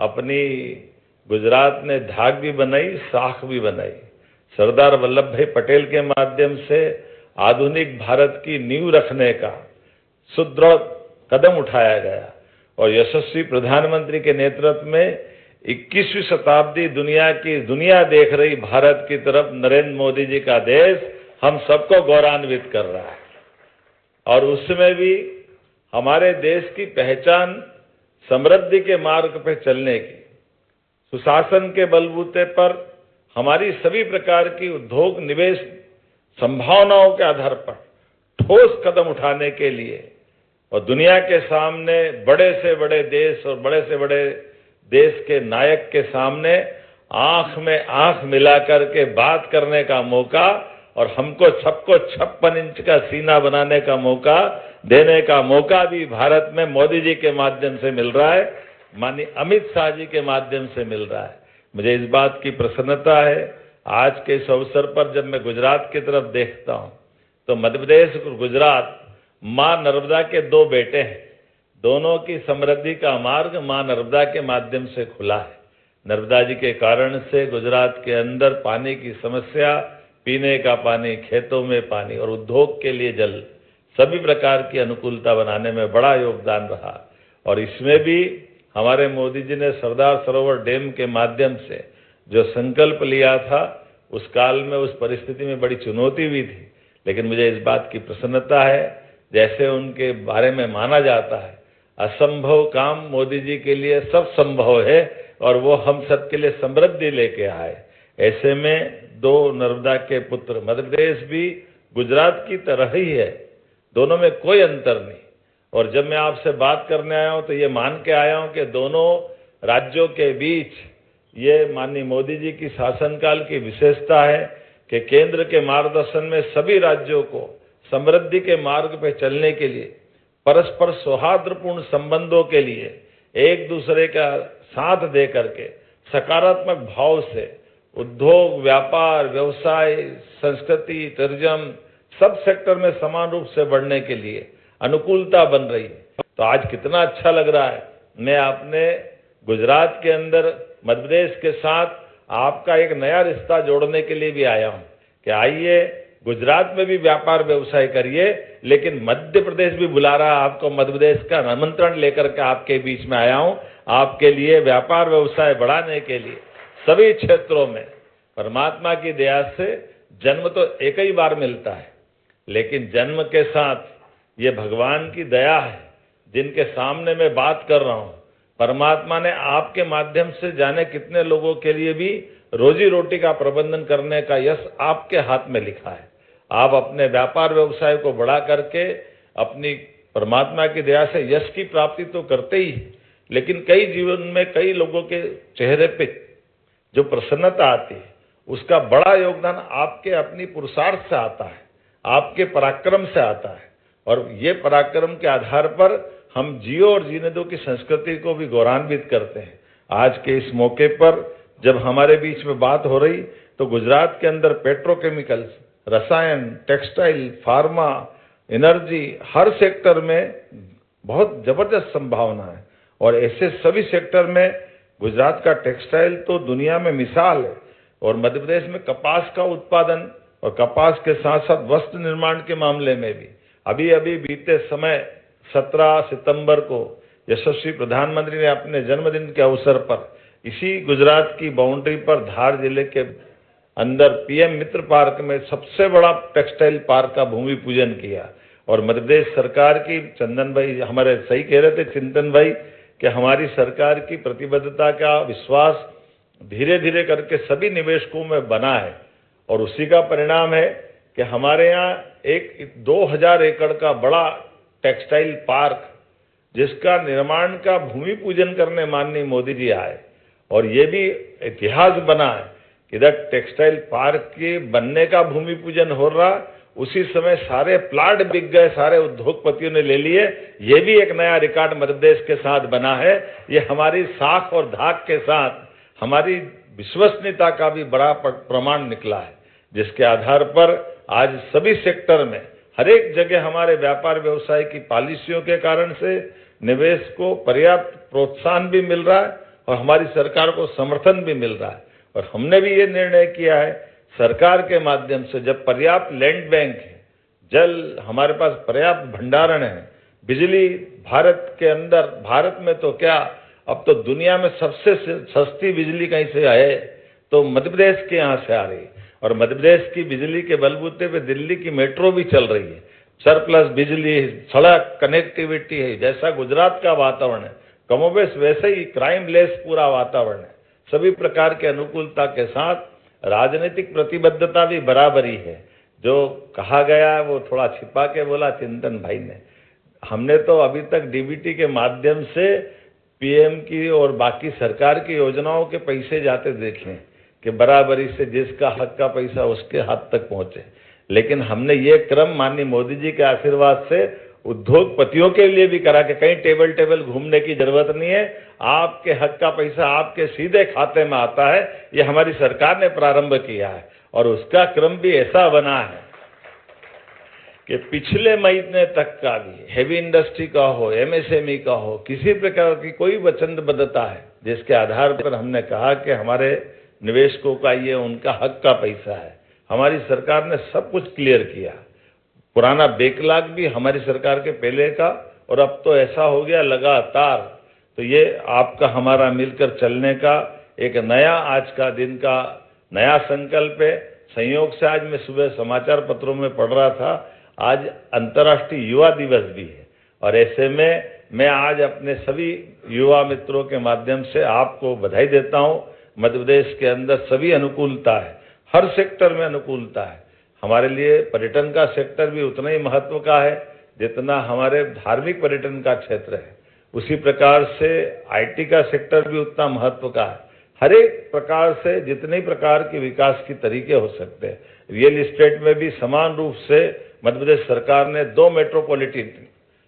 अपनी गुजरात ने धाक भी बनाई, साख भी बनाई। सरदार वल्लभ भाई पटेल के माध्यम से आधुनिक भारत की नींव रखने का सुदृढ़ कदम उठाया गया और यशस्वी प्रधानमंत्री के नेतृत्व में 21वीं शताब्दी दुनिया देख रही भारत की तरफ नरेंद्र मोदी जी का देश हम सबको गौरवान्वित कर रहा है। और उसमें भी हमारे देश की पहचान समृद्धि के मार्ग पर चलने की, सुशासन के बलबूते पर हमारी सभी प्रकार की उद्योग निवेश संभावनाओं के आधार पर ठोस कदम उठाने के लिए और दुनिया के सामने बड़े से बड़े देश और बड़े से बड़े देश के नायक के सामने आंख में आंख मिलाकर के बात करने का मौका और हमको सबको 56 इंच का सीना बनाने का मौका देने का मौका भी भारत में मोदी जी के माध्यम से मिल रहा है, माननीय अमित शाह जी के माध्यम से मिल रहा है। मुझे इस बात की प्रसन्नता है। आज के इस अवसर पर जब मैं गुजरात की तरफ देखता हूं तो मध्य प्रदेश और गुजरात मां नर्मदा के दो बेटे हैं। दोनों की समृद्धि का मार्ग मां नर्मदा के माध्यम से खुला है। नर्मदा जी के कारण से गुजरात के अंदर पानी की समस्या, पीने का पानी, खेतों में पानी और उद्योग के लिए जल, सभी प्रकार की अनुकूलता बनाने में बड़ा योगदान रहा। और इसमें भी हमारे मोदी जी ने सरदार सरोवर डैम के माध्यम से जो संकल्प लिया था, उस काल में उस परिस्थिति में बड़ी चुनौती भी थी, लेकिन मुझे इस बात की प्रसन्नता है जैसे उनके बारे में माना जाता है असंभव काम मोदी जी के लिए सब संभव है और वो हम सब के लिए समृद्धि लेके आए। ऐसे में दो नर्मदा के पुत्र, मध्य प्रदेश भी गुजरात की तरह ही है, दोनों में कोई अंतर नहीं। और जब मैं आपसे बात करने आया हूं तो ये मान के आया हूं कि दोनों राज्यों के बीच ये माननीय मोदी जी की शासनकाल की विशेषता है कि केंद्र के मार्गदर्शन में सभी राज्यों को समृद्धि के मार्ग पर चलने के लिए, परस्पर सौहार्दपूर्ण संबंधों के लिए एक दूसरे का साथ दे करके सकारात्मक भाव से उद्योग, व्यापार, व्यवसाय, संस्कृति, टूरिज्म सब सेक्टर में समान रूप से बढ़ने के लिए अनुकूलता बन रही है। तो आज कितना अच्छा लग रहा है। मैं अपने गुजरात के अंदर मध्य प्रदेश के साथ आपका एक नया रिश्ता जोड़ने के लिए भी आया हूं कि आइए गुजरात में भी व्यापार व्यवसाय करिए, लेकिन मध्य प्रदेश भी बुला रहा है आपको। मध्य प्रदेश का आमंत्रण लेकर के आपके बीच में आया हूं, आपके लिए व्यापार व्यवसाय बढ़ाने के लिए सभी क्षेत्रों में। परमात्मा की दया से जन्म तो एक ही बार मिलता है, लेकिन जन्म के साथ ये भगवान की दया है जिनके सामने मैं बात कर रहा हूं। परमात्मा ने आपके माध्यम से जाने कितने लोगों के लिए भी रोजी रोटी का प्रबंधन करने का यश आपके हाथ में लिखा है। आप अपने व्यापार व्यवसाय को बढ़ा करके अपनी परमात्मा की दया से यश की प्राप्ति तो करते ही, लेकिन कई जीवन में कई लोगों के चेहरे पे जो प्रसन्नता आती है उसका बड़ा योगदान आपके अपनी पुरुषार्थ से आता है, आपके पराक्रम से आता है। और ये पराक्रम के आधार पर हम जियो और जीने दो की संस्कृति को भी गौरवान्वित करते हैं। आज के इस मौके पर जब हमारे बीच में बात हो रही तो गुजरात के अंदर पेट्रोकेमिकल्स, रसायन, टेक्सटाइल, फार्मा, एनर्जी, हर सेक्टर में बहुत जबरदस्त संभावना है। और ऐसे सभी सेक्टर में गुजरात का टेक्सटाइल तो दुनिया में मिसाल है। और मध्य प्रदेश में कपास का उत्पादन और कपास के साथ साथ वस्त्र निर्माण के मामले में भी अभी बीते समय 17 सितंबर को यशस्वी प्रधानमंत्री ने अपने जन्मदिन के अवसर पर इसी गुजरात की बाउंड्री पर धार जिले के अंदर पीएम मित्र पार्क में सबसे बड़ा टेक्सटाइल पार्क का भूमि पूजन किया। और मध्य प्रदेश सरकार की, चंदन भाई हमारे सही कह रहे थे, चिंतन भाई, कि हमारी सरकार की प्रतिबद्धता का विश्वास धीरे धीरे करके सभी निवेशकों में बना है। और उसी का परिणाम है कि हमारे यहाँ एक 2000 एकड़ का बड़ा टेक्सटाइल पार्क, जिसका निर्माण का भूमि पूजन करने माननीय मोदी जी आए। और ये भी इतिहास बना है कि इधर टेक्सटाइल पार्क के बनने का भूमि पूजन हो रहा, उसी समय सारे प्लाट बिक गए, सारे उद्योगपतियों ने ले लिए। ये भी एक नया रिकॉर्ड मध्य प्रदेश के साथ बना है। ये हमारी साख और धाक के साथ हमारी विश्वसनीयता का भी बड़ा प्रमाण निकला है, जिसके आधार पर आज सभी सेक्टर में हर एक जगह हमारे व्यापार व्यवसाय की पॉलिसियों के कारण से निवेश को पर्याप्त प्रोत्साहन भी मिल रहा है और हमारी सरकार को समर्थन भी मिल रहा है। और हमने भी ये निर्णय किया है सरकार के माध्यम से, जब पर्याप्त लैंड बैंक है, जल हमारे पास पर्याप्त भंडारण है, बिजली भारत के अंदर, भारत में तो क्या, अब तो दुनिया में सबसे सस्ती बिजली कहीं से है तो मध्य प्रदेश के यहाँ से आ रही है। और मध्य प्रदेश की बिजली के बलबूते पे दिल्ली की मेट्रो भी चल रही है, सरप्लस बिजली, सड़क कनेक्टिविटी है। जैसा गुजरात का वातावरण है कमोबेश वैसे ही क्राइम लेस पूरा वातावरण है। सभी प्रकार के अनुकूलता के साथ राजनीतिक प्रतिबद्धता भी बराबरी है। जो कहा गया वो थोड़ा छिपा के बोला चिंतन भाई ने, हमने तो अभी तक डीबीटी के माध्यम से पीएम की और बाकी सरकार की योजनाओं के पैसे जाते देखे कि बराबरी से जिसका हक का पैसा उसके हाथ तक पहुंचे। लेकिन हमने ये क्रम माननीय मोदी जी के आशीर्वाद से उद्योगपतियों के लिए भी करा कि कहीं टेबल घूमने की जरूरत नहीं है, आपके हक का पैसा आपके सीधे खाते में आता है। ये हमारी सरकार ने प्रारंभ किया है और उसका क्रम भी ऐसा बना है कि पिछले महीने तक का भी हेवी इंडस्ट्री का हो, एमएसएमई का हो, किसी प्रकार की कोई वचनबद्धता है जिसके आधार पर हमने कहा कि हमारे निवेशकों का ये उनका हक का पैसा है, हमारी सरकार ने सब कुछ क्लियर किया। पुराना बैकलॉग भी हमारी सरकार के पहले का, और अब तो ऐसा हो गया लगातार। तो ये आपका हमारा मिलकर चलने का एक नया आज का दिन का नया संकल्प है। संयोग से आज मैं सुबह समाचार पत्रों में पढ़ रहा था, आज अंतर्राष्ट्रीय युवा दिवस भी है। और ऐसे में मैं आज अपने सभी युवा मित्रों के माध्यम से आपको बधाई देता हूं। मध्य प्रदेश के अंदर सभी अनुकूलता है, हर सेक्टर में अनुकूलता है। हमारे लिए पर्यटन का सेक्टर भी उतना ही महत्व का है जितना हमारे धार्मिक पर्यटन का क्षेत्र है। उसी प्रकार से आईटी का सेक्टर भी उतना महत्व का है। हर एक प्रकार से जितने प्रकार के विकास के तरीके हो सकते हैं, रियल एस्टेट में भी समान रूप से मध्य प्रदेश सरकार ने 2 metropolitan,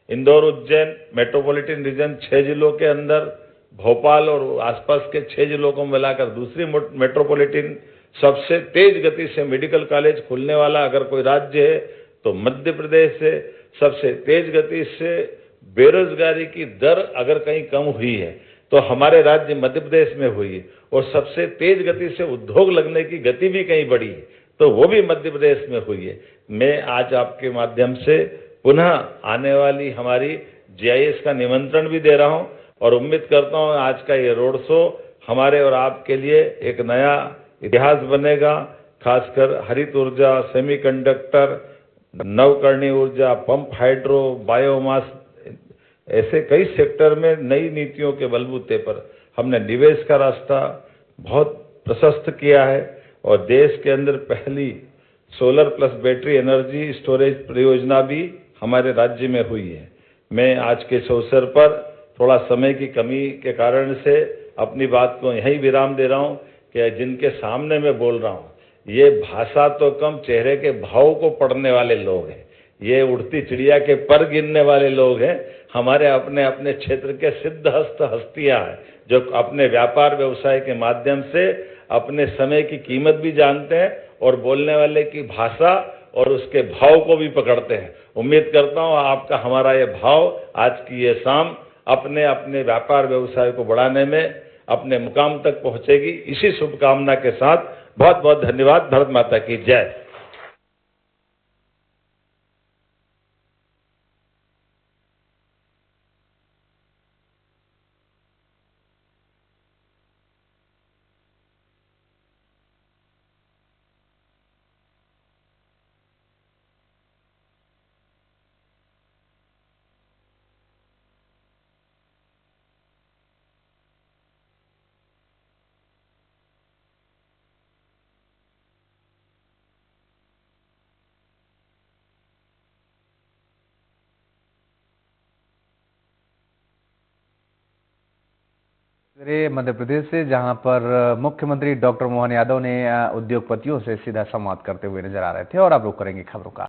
Indore Ujjain metropolitan region 6 जिलों के अंदर, भोपाल और आसपास के 6 जिलों को मिलाकर दूसरी मेट्रोपॉलिटन, सबसे तेज गति से मेडिकल कॉलेज खुलने वाला अगर कोई राज्य है तो मध्य प्रदेश है। सबसे तेज गति से बेरोजगारी की दर अगर कहीं कम हुई है तो हमारे राज्य मध्य प्रदेश में हुई है। और सबसे तेज गति से उद्योग लगने की गति भी कहीं बढ़ी है तो वो भी मध्य प्रदेश में हुई है। मैं आज आपके माध्यम से पुनः आने वाली हमारी जीआईएस का निमंत्रण भी दे रहा हूं और उम्मीद करता हूं आज का ये रोड शो हमारे और आपके लिए एक नया इतिहास बनेगा। खासकर हरित ऊर्जा, सेमीकंडक्टर, नवकरणीय ऊर्जा, पंप हाइड्रो, बायोमास, ऐसे कई सेक्टर में नई नीतियों के बलबूते पर हमने निवेश का रास्ता बहुत प्रशस्त किया है और देश के अंदर पहली solar plus battery energy storage परियोजना भी हमारे राज्य में हुई है। मैं आज के इस अवसर पर थोड़ा समय की कमी के कारण से अपनी बात को यहीं विराम दे रहा हूं कि जिनके सामने मैं बोल रहा हूं ये भाषा तो कम चेहरे के भाव को पढ़ने वाले लोग हैं, ये उड़ती चिड़िया के पर गिनने वाले लोग हैं। हमारे अपने अपने क्षेत्र के सिद्धहस्त हस्तियां हैं जो अपने व्यापार व्यवसाय के माध्यम से अपने समय की कीमत भी जानते हैं और बोलने वाले की भाषा और उसके भाव को भी पकड़ते हैं। उम्मीद करता हूं आपका हमारा ये भाव आज की ये शाम अपने अपने व्यापार व्यवसाय को बढ़ाने में अपने मुकाम तक पहुंचेगी। इसी शुभकामना के साथ बहुत बहुत धन्यवाद। भारत माता की जय। मध्य प्रदेश से, जहां पर मुख्यमंत्री डॉक्टर मोहन यादव ने उद्योगपतियों से सीधा संवाद करते हुए नजर आ रहे थे। और अब रुक करेंगे खबरों का।